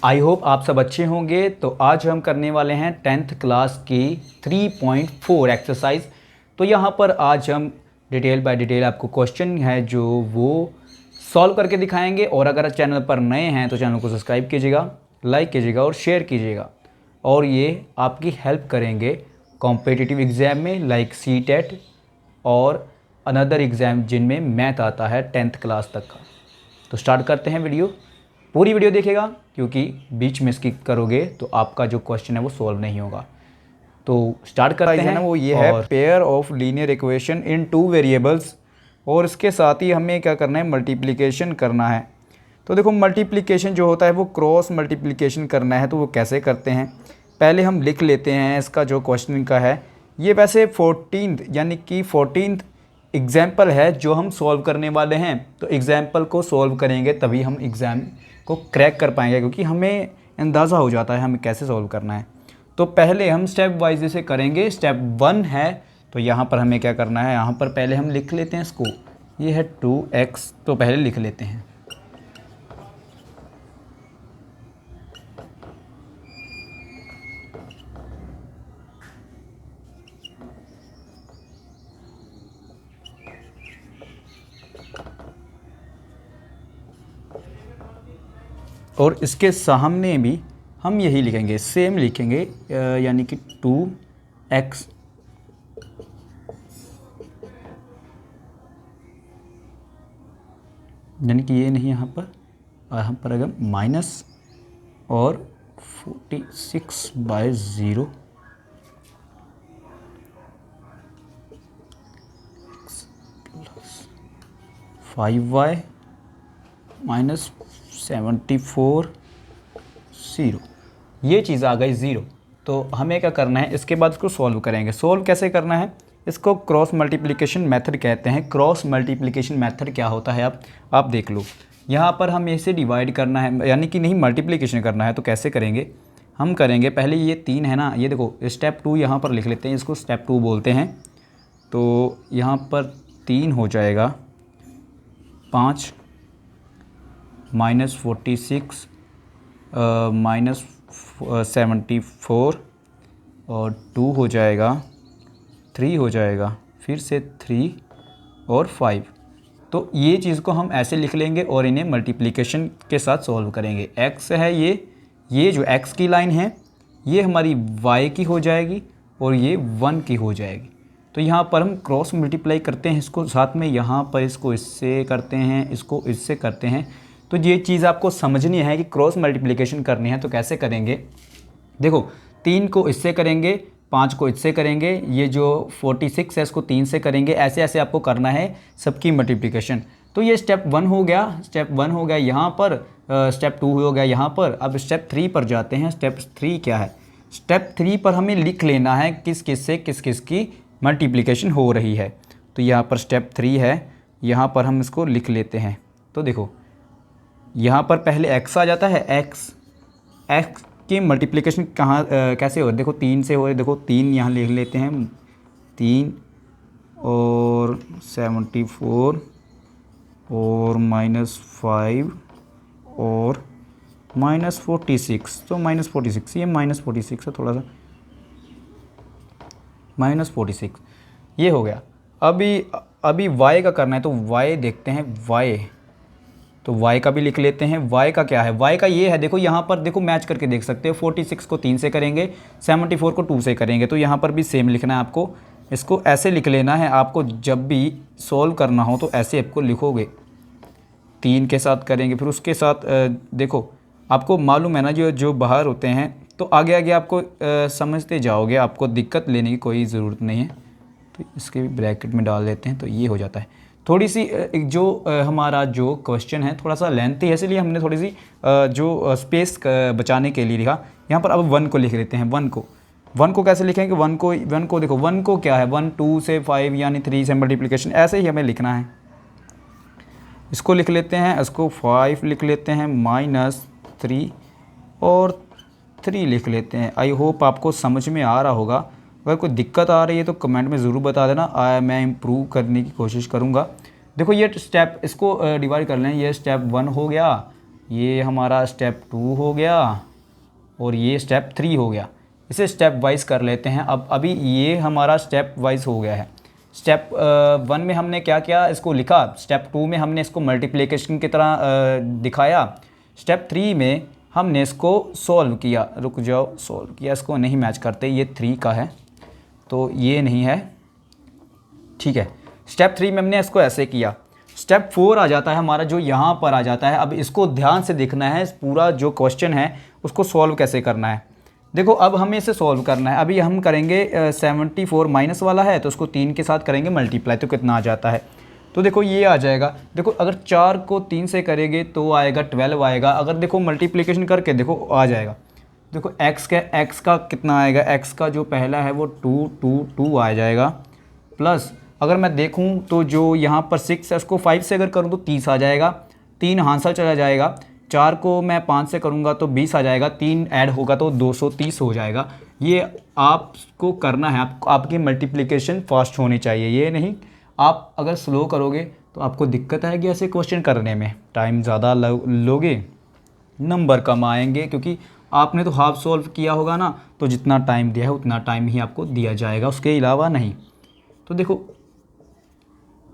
I hope आप सब अच्छे होंगे। तो आज हम करने वाले हैं 10th क्लास की 3.4 एक्सरसाइज। तो यहाँ पर आज हम डिटेल बाय डिटेल आपको क्वेश्चन है जो वो सॉल्व करके दिखाएंगे। और अगर चैनल पर नए हैं तो चैनल को सब्सक्राइब कीजिएगा, लाइक कीजिएगा और शेयर कीजिएगा। और ये आपकी हेल्प करेंगे कॉम्पिटिटिव एग्ज़ाम में लाइक CTET और अनदर एग्ज़ाम जिनमें मैथ आता है 10th क्लास तक का। तो स्टार्ट करते हैं वीडियो। पूरी वीडियो देखिएगा क्योंकि बीच में स्किप करोगे तो आपका जो क्वेश्चन है वो सॉल्व नहीं होगा। तो स्टार्ट करते हैं ना वो ये है pair of linear equation in 2 variables. और इसके साथ ही हमें क्या करना है, मल्टीप्लिकेशन करना है। तो देखो मल्टीप्लिकेशन जो होता है वो क्रॉस मल्टीप्लिकेशन करना है। तो वो कैसे करते हैं, पहले हम लिख लेते हैं इसका जो क्वेश्चन का है। ये वैसे 14th यानी कि 14th एग्जाम्पल है जो हम सॉल्व करने वाले हैं। तो एग्जाम्पल को सॉल्व करेंगे तभी हम एग्ज़ाम को क्रैक कर पाएंगे, क्योंकि हमें अंदाज़ा हो जाता है हमें कैसे सॉल्व करना है। तो पहले हम स्टेप वाइज इसे करेंगे। स्टेप 1 है, तो यहाँ पर हमें क्या करना है, यहाँ पर पहले हम लिख लेते हैं इसको। ये है 2x, तो पहले लिख लेते हैं। और इसके सामने भी हम यही लिखेंगे, सेम लिखेंगे, यानी कि 2x यानी कि ये नहीं, यहाँ पर अगर माइनस और 46/0 5y माइनस 74 0, ये चीज़ आ गई 0। तो हमें क्या करना है, इसके बाद इसको सॉल्व करेंगे। सॉल्व कैसे करना है, इसको क्रॉस मल्टीप्लिकेशन मेथड कहते हैं। क्रॉस मल्टीप्लिकेशन मेथड क्या होता है आप देख लो। यहाँ पर हमें इसे डिवाइड करना है, यानी कि नहीं मल्टीप्लिकेशन करना है। तो कैसे करेंगे, हम करेंगे पहले ये 3 है ना, ये देखो स्टेप 2 यहाँ पर लिख लेते हैं, इसको स्टेप 2 बोलते हैं। तो यहाँ पर 3 हो जाएगा, 5 -46 -74 और 2 हो जाएगा, 3 हो जाएगा, फिर से 3 और 5। तो ये चीज़ को हम ऐसे लिख लेंगे और इन्हें मल्टीप्लिकेशन के साथ सॉल्व करेंगे। x है ये जो x की लाइन है ये हमारी y की हो जाएगी और ये 1 की हो जाएगी। तो यहाँ पर हम क्रॉस मल्टीप्लाई करते हैं इसको साथ में, यहाँ पर इसको इससे करते हैं, इसको इससे करते हैं। तो ये चीज़ आपको समझनी है कि क्रॉस मल्टीप्लिकेशन करनी है तो कैसे करेंगे। देखो 3 को इससे करेंगे, 5 को इससे करेंगे, ये जो 46 है इसको 3 से करेंगे, ऐसे ऐसे आपको करना है सबकी मल्टीप्लिकेशन। तो ये स्टेप 1 हो गया, स्टेप 1 हो गया यहाँ पर, स्टेप 2 हो गया यहाँ पर। अब स्टेप 3 पर जाते हैं। स्टेप 3 क्या है, स्टेप 3 पर हमें लिख लेना है किस किस से किस किस की मल्टीप्लिकेशन हो रही है। तो यहाँ पर स्टेप 3 है, यहाँ पर हम इसको लिख लेते हैं। तो देखो यहाँ पर पहले x आ जाता है, x की मल्टीप्लिकेशन कैसे हो रही है, देखो 3 से हो रही है। देखो 3 यहाँ लिख लेते हैं, 3 और 74 और -5 और -46। तो -46, ये -46 है, थोड़ा सा -46 ये हो गया। अभी y का करना है, तो y देखते हैं y। तो y का भी लिख लेते हैं। y का क्या है, y का ये है, देखो यहाँ पर देखो मैच करके देख सकते हो। 46 को 3 से करेंगे, 74 को 2 से करेंगे। तो यहाँ पर भी सेम लिखना है आपको, इसको ऐसे लिख लेना है। आपको जब भी सॉल्व करना हो तो ऐसे आपको लिखोगे, 3 के साथ करेंगे, फिर उसके साथ देखो आपको मालूम है ना जो बाहर होते हैं, तो आगे आगे आपको समझते जाओगे, आपको दिक्कत लेने की कोई ज़रूरत नहीं है। तो इसके भी ब्रैकेट में डाल देते हैं, तो ये हो जाता है। थोड़ी सी जो हमारा जो क्वेश्चन है थोड़ा सा लेंथी है, इसलिए हमने थोड़ी सी जो स्पेस बचाने के लिए लिखा। यहाँ पर अब 1 को लिख लेते हैं। 1 को कैसे लिखेंगे, 1 को देखो, 1 को क्या है, 1 2 से 5 यानी 3 से मल्टीप्लिकेशन, ऐसे ही हमें लिखना है। इसको लिख लेते हैं, इसको 5 लिख लेते हैं, -3 और 3 लिख लेते हैं। आई होप आपको समझ में आ रहा होगा। अगर कोई दिक्कत आ रही है तो कमेंट में ज़रूर बता देना, मैं इम्प्रूव करने की कोशिश करूँगा। देखो ये स्टेप, इसको डिवाइड कर लें। ये स्टेप 1 हो गया, ये हमारा स्टेप 2 हो गया और ये स्टेप 3 हो गया। इसे स्टेप वाइज कर लेते हैं। अब अभी ये हमारा स्टेप वाइज हो गया है। स्टेप 1 में हमने क्या किया, इसको लिखा। स्टेप 2 में हमने इसको मल्टीप्लिकेशन की तरह दिखाया। स्टेप 3 में हमने इसको सॉल्व किया। रुक जाओ, सॉल्व किया, इसको नहीं मैच करते, ये 3 का है तो ये नहीं है, ठीक है। स्टेप 3 में हमने इसको ऐसे किया। स्टेप 4 आ जाता है हमारा, जो यहाँ पर आ जाता है। अब इसको ध्यान से देखना है, पूरा जो क्वेश्चन है उसको सॉल्व कैसे करना है। देखो अब हमें इसे सॉल्व करना है। अभी हम करेंगे 74 माइनस वाला है तो उसको 3 के साथ करेंगे मल्टीप्लाई, तो कितना आ जाता है। तो देखो ये आ जाएगा। देखो अगर 4 को 3 से करेंगे तो आएगा 12 आएगा। अगर देखो मल्टीप्लिकेशन करके देखो आ जाएगा। देखो x का कितना आएगा, x का जो पहला है वो 2 2 2 आ जाएगा। प्लस अगर मैं देखूं तो जो यहाँ पर 6 है उसको 5 से अगर करूँ तो 30 आ जाएगा। 3 हांसा चला जाएगा। 4 को मैं 5 से करूँगा तो 20 आ जाएगा। 3 ऐड होगा तो 230 हो जाएगा। ये आपको करना है, आपकी मल्टीप्लिकेशन फास्ट होनी चाहिए। ये नहीं आप अगर स्लो करोगे तो आपको दिक्कत आएगी ऐसे क्वेश्चन करने में, टाइम ज़्यादा लोगे, नंबर कम आएंगे। क्योंकि आपने तो हाफ सॉल्व किया होगा ना, तो जितना टाइम दिया है उतना टाइम ही आपको दिया जाएगा, उसके अलावा नहीं। तो देखो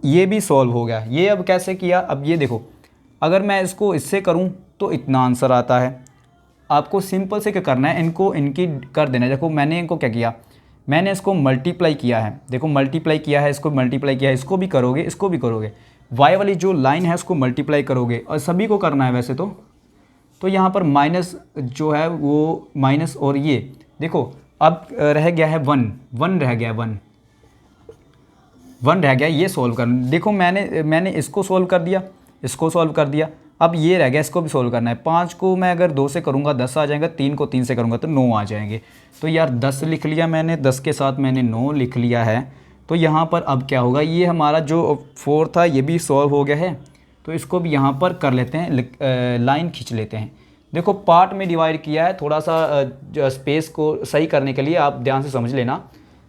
ये भी सॉल्व हो गया। ये अब कैसे किया, अब ये देखो अगर मैं इसको इससे करूं तो इतना आंसर आता है। आपको सिंपल से क्या करना है, इनको इनकी कर देना है। देखो मैंने इनको क्या किया, मैंने इसको मल्टीप्लाई किया है। देखो मल्टीप्लाई किया है, इसको मल्टीप्लाई किया है, इसको भी करोगे, इसको भी करोगे। वाई वाली जो लाइन है उसको मल्टीप्लाई करोगे और सभी को करना है वैसे तो यहाँ पर माइनस जो है वो माइनस, और ये देखो अब रह गया है 1 रह गया, 1 रह गया। ये सॉल्व कर, देखो मैंने इसको सॉल्व कर दिया, इसको सॉल्व कर दिया। अब ये रह गया, इसको भी सॉल्व करना है। 5 को मैं अगर 2 से करूँगा 10 आ जाएगा। 3 को 3 से करूँगा तो 9 आ जाएंगे। तो यार 10 लिख लिया मैंने, 10 के साथ मैंने 9 लिख लिया है। तो यहाँ पर अब क्या होगा, ये हमारा जो 4 था ये भी सॉल्व हो गया है। तो इसको भी यहाँ पर कर लेते हैं, लाइन खींच लेते हैं। देखो पार्ट में डिवाइड किया है, थोड़ा सा स्पेस को सही करने के लिए आप ध्यान से समझ लेना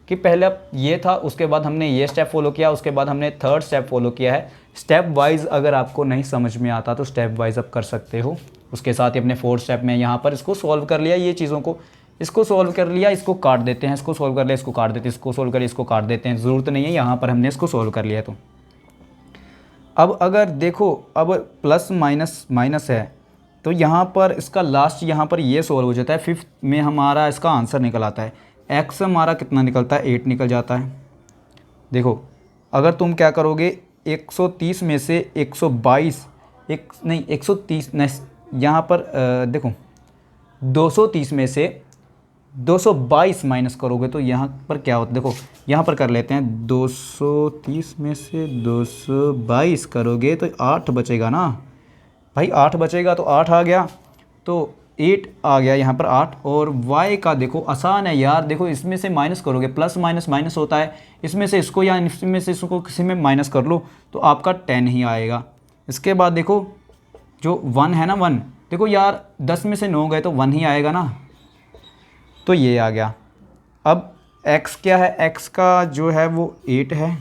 कि पहले ये था, उसके बाद हमने ये स्टेप फॉलो किया, उसके बाद हमने थर्ड स्टेप फॉलो किया है। स्टेप वाइज अगर आपको नहीं समझ में आता तो स्टेप वाइज आप कर सकते हो। उसके साथ ही अपने फोर्थ स्टेप में यहाँ पर इसको सॉल्व कर लिया, ये चीज़ों को इसको सॉल्व कर लिया, इसको काट देते हैं, इसको सॉल्व कर लिया, इसको काट देते हैं, इसको सॉल्व कर लिया, इसको काट देते हैं, ज़रूरत नहीं है, यहाँ पर हमने इसको सॉल्व कर लिया। तो अब अगर देखो अब प्लस माइनस माइनस है तो यहाँ पर इसका लास्ट यहाँ पर ये सॉल्व हो जाता है। 5th में हमारा इसका आंसर निकल आता है। x हमारा कितना निकलता है, 8 निकल जाता है। देखो अगर तुम क्या करोगे, 130 में से 122 130 यहाँ पर देखो 230 में से 222 माइनस करोगे तो यहाँ पर क्या होता है। देखो यहाँ पर कर लेते हैं, 230 में से 222 करोगे तो 8 बचेगा ना भाई, 8 बचेगा तो 8 आ गया, तो 8 आ गया यहाँ पर 8। और y का देखो आसान है यार, देखो इसमें से माइनस करोगे, प्लस माइनस माइनस होता है, इसमें से इसको या इसमें से इसको किसी में माइनस कर लो तो आपका 10 ही आएगा। इसके बाद देखो जो 1 है ना, 1 देखो यार 10 में से 9 गए तो 1 ही आएगा ना, तो ये आ गया। अब x क्या है, x का जो है वो 8 है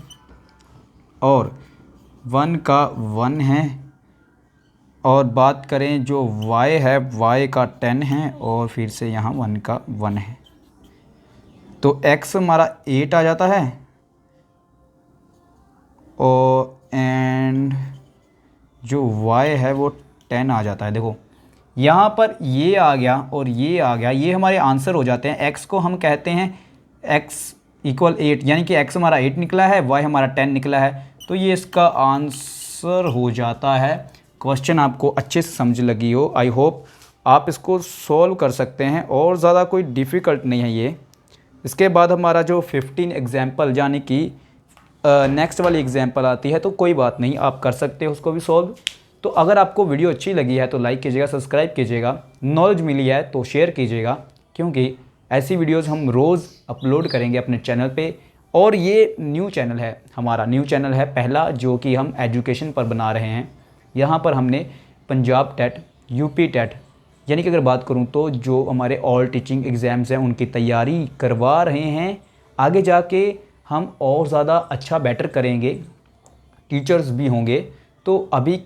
और 1 का 1 है, और बात करें जो y है, y का 10 है और फिर से यहाँ 1 का 1 है। तो x हमारा 8 आ जाता है और एंड जो y है वो 10 आ जाता है। देखो यहाँ पर ये आ गया और ये आ गया, ये हमारे आंसर हो जाते हैं। x को हम कहते हैं x इक्वल 8, यानी कि x हमारा 8 निकला है, y हमारा 10 निकला है, तो ये इसका आंसर हो जाता है। क्वेश्चन आपको अच्छे से समझ लगी हो, आई होप आप इसको सॉल्व कर सकते हैं और ज़्यादा कोई डिफ़िकल्ट नहीं है ये। इसके बाद हमारा जो 15 एग्जाम्पल यानी कि नेक्स्ट वाली एग्जाम्पल आती है, तो कोई बात नहीं, आप कर सकते हो उसको भी सॉल्व। तो अगर आपको वीडियो अच्छी लगी है तो लाइक कीजिएगा, सब्सक्राइब कीजिएगा, नॉलेज मिली है तो शेयर कीजिएगा, क्योंकि ऐसी वीडियोज़ हम रोज़ अपलोड करेंगे अपने चैनल पर। और ये न्यू चैनल है, हमारा न्यू चैनल है पहला, जो कि हम एजुकेशन पर बना रहे हैं। यहाँ पर हमने पंजाब टेट, यूपी टेट, यानी कि अगर बात करूँ तो जो हमारे ऑल टीचिंग एग्ज़ाम्स हैं उनकी तैयारी करवा रहे हैं। आगे जाके हम और ज़्यादा अच्छा बेटर करेंगे, टीचर्स भी होंगे। तो अभी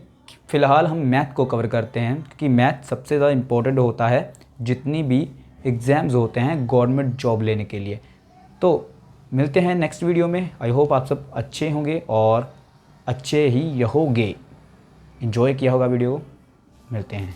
फ़िलहाल हम मैथ को कवर करते हैं, क्योंकि मैथ सबसे ज़्यादा इम्पोर्टेंट होता है जितनी भी एग्ज़ाम्स होते हैं गवर्नमेंट जॉब लेने के लिए। तो मिलते हैं नेक्स्ट वीडियो में। आई होप आप सब अच्छे होंगे और अच्छे ही रहोगे, एंजॉय किया होगा वीडियो को। मिलते हैं।